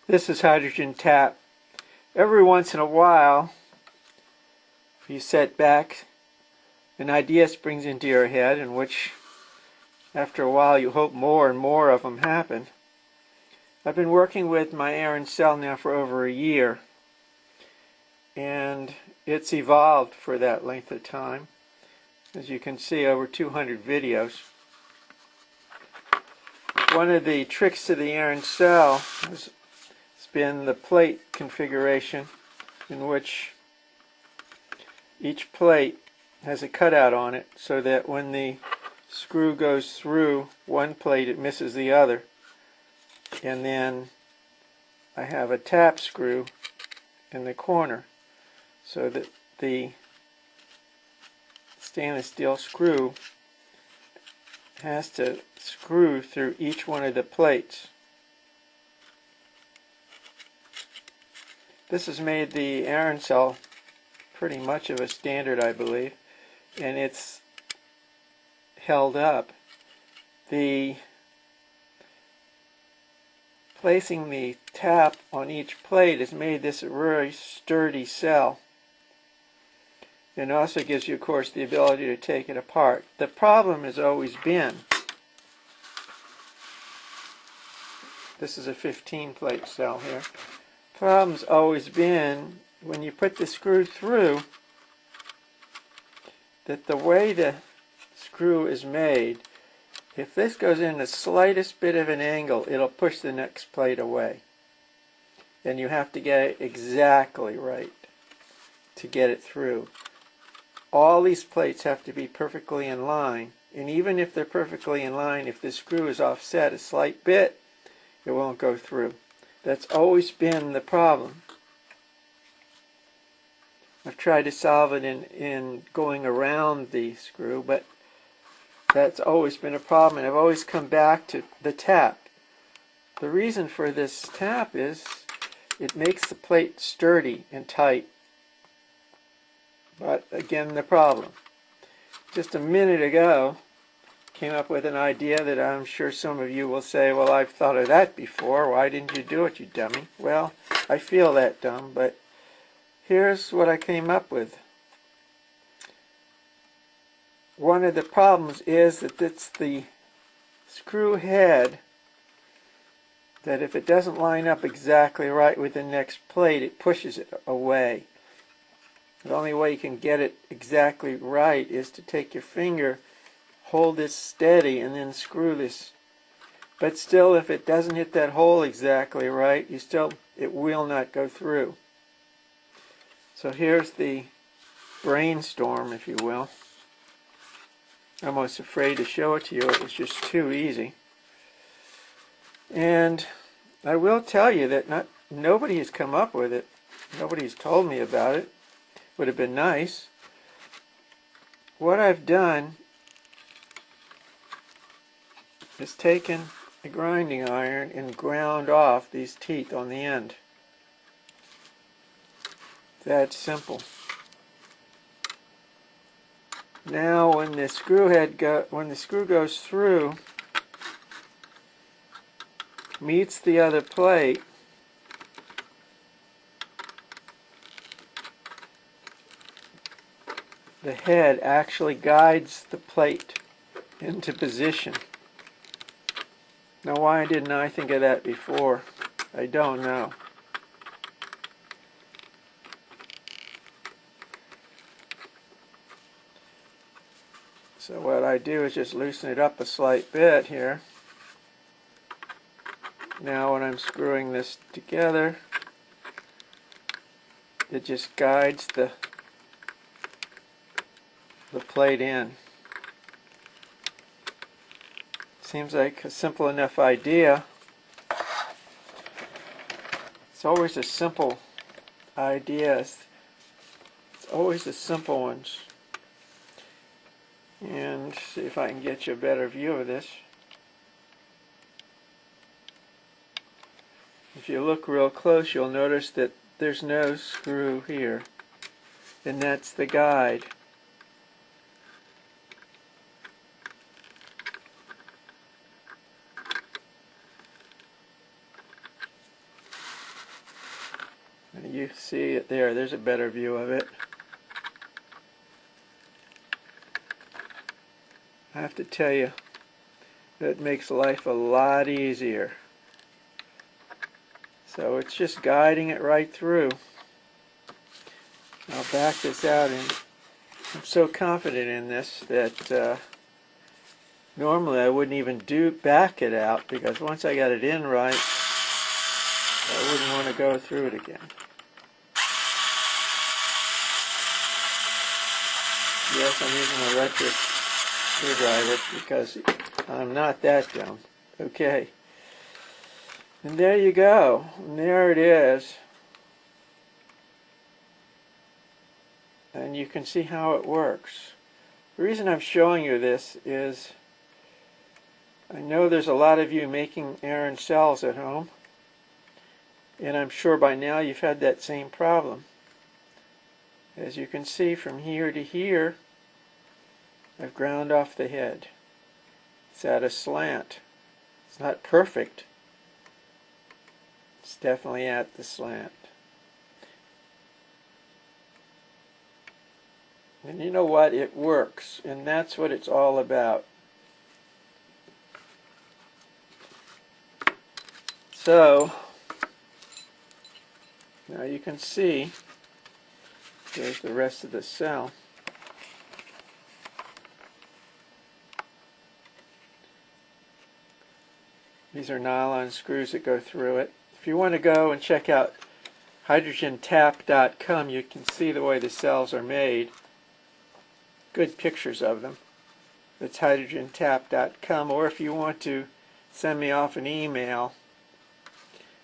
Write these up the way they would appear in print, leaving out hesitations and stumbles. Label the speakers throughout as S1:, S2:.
S1: This is hydrogen tap. Every once in a while, if you sit back, an idea springs into your head in which, after a while, you hope more and more of them happen. I've been working with my Aron cell now for over a year, and it's evolved for that length of time. As you can see, over 200 videos. One of the tricks to the Aron cell has been the plate configuration, in which each plate has a cutout on it so that when the screw goes through one plate it misses the other. And then I have a tap screw in the corner so that the stainless steel screw has to screw through each one of the plates. This has made the Aron cell pretty much of a standard, I believe, and it's held up. Placing the tap on each plate has made this a very sturdy cell, and also gives you, of course, the ability to take it apart. The problem has always been, this is a 15-plate cell here. Problem's always been when you put the screw through that the way the screw is made, if this goes in the slightest bit of an angle, it'll push the next plate away. And you have to get it exactly right to get it through. All these plates have to be perfectly in line, and even if they're perfectly in line, if the screw is offset a slight bit, it won't go through. That's always been the problem. I've tried to solve it in going around the screw, but that's always been a problem, and I've always come back to the tap. The reason for this tap is it makes the plate sturdy and tight. But again, the problem. Just a minute ago, came up with an idea that I'm sure some of you will say, well, I've thought of that before. Why didn't you do it, you dummy? Well, I feel that dumb, but here's what I came up with. One of the problems is that it's the screw head that if it doesn't line up exactly right with the next plate, it pushes it away. The only way you can get it exactly right is to take your finger, hold this steady, and then screw this. But still, if it doesn't hit that hole exactly right, it will not go through. So here's the brainstorm, if you will. I'm almost afraid to show it to you. It was just too easy. And I will tell you that nobody has come up with it. Nobody's told me about it. Would have been nice. What I've done is taken a grinding iron and ground off these teeth on the end. That's simple. Now when the screw goes through, meets the other plate, the head actually guides the plate into position. Now why didn't I think of that before? I don't know. So what I do is just loosen it up a slight bit here. Now when I'm screwing this together, it just guides the plate in. Seems like a simple enough idea. It's always a simple idea. It's always the simple ones. And see if I can get you a better view of this. If you look real close, you'll notice that there's no screw here. And that's the guide. And you see it there. There's a better view of it. I have to tell you, that makes life a lot easier. So it's just guiding it right through. I'll back this out, and I'm so confident in this that normally I wouldn't even back it out, because once I got it in right, I wouldn't want to go through it again. Yes, I'm using an electric screwdriver because I'm not that dumb. Okay. And there you go. And there it is. And you can see how it works. The reason I'm showing you this is I know there's a lot of you making Aaron cells at home, and I'm sure by now you've had that same problem. As you can see, from here to here, I've ground off the head. It's at a slant. It's not perfect. It's definitely at the slant. And you know what? It works, and that's what it's all about. So, now you can see, there's the rest of the cell. These are nylon screws that go through it. If you want to go and check out hydrogentap.com, you can see the way the cells are made. Good pictures of them. That's hydrogentap.com. Or if you want to send me off an email,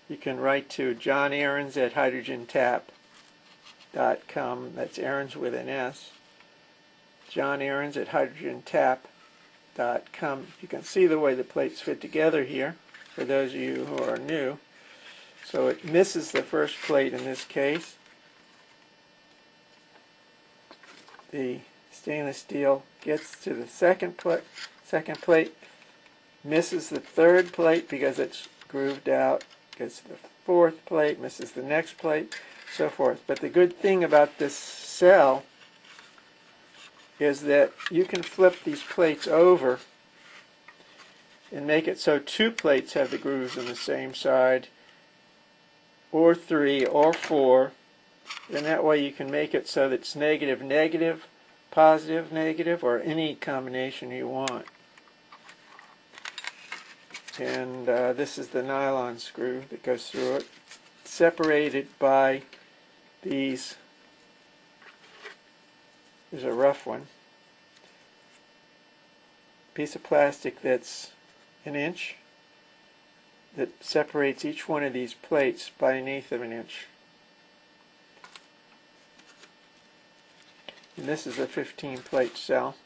S1: you can write to johnaarons@hydrogentap.com. That's Aarons with an S. johnaarons@hydrogentap.com. You can see the way the plates fit together here, for those of you who are new. So it misses the first plate in this case. The stainless steel gets to the second plate, misses the third plate because it's grooved out, gets to the fourth plate, misses the next plate, so forth. But the good thing about this cell is that you can flip these plates over and make it so 2 plates have the grooves on the same side, or 3 or 4, and that way you can make it so that it's negative, negative, positive, negative, or any combination you want. And this is the nylon screw that goes through it, separated by these. There's a rough one. Piece of plastic that's 1 inch that separates each one of these plates by 1/8 of an inch. And this is a 15-plate cell.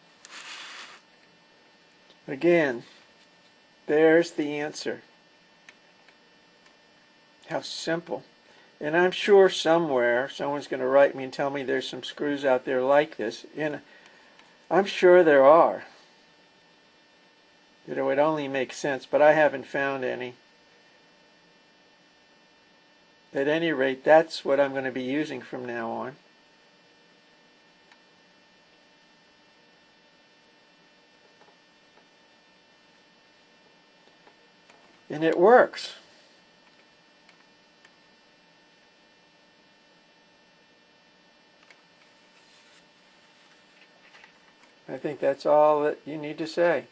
S1: Again, there's the answer. How simple. And I'm sure somewhere someone's going to write me and tell me there's some screws out there like this. And I'm sure there are. That it would only make sense, but I haven't found any. At any rate, that's what I'm going to be using from now on. And it works. I think that's all that you need to say.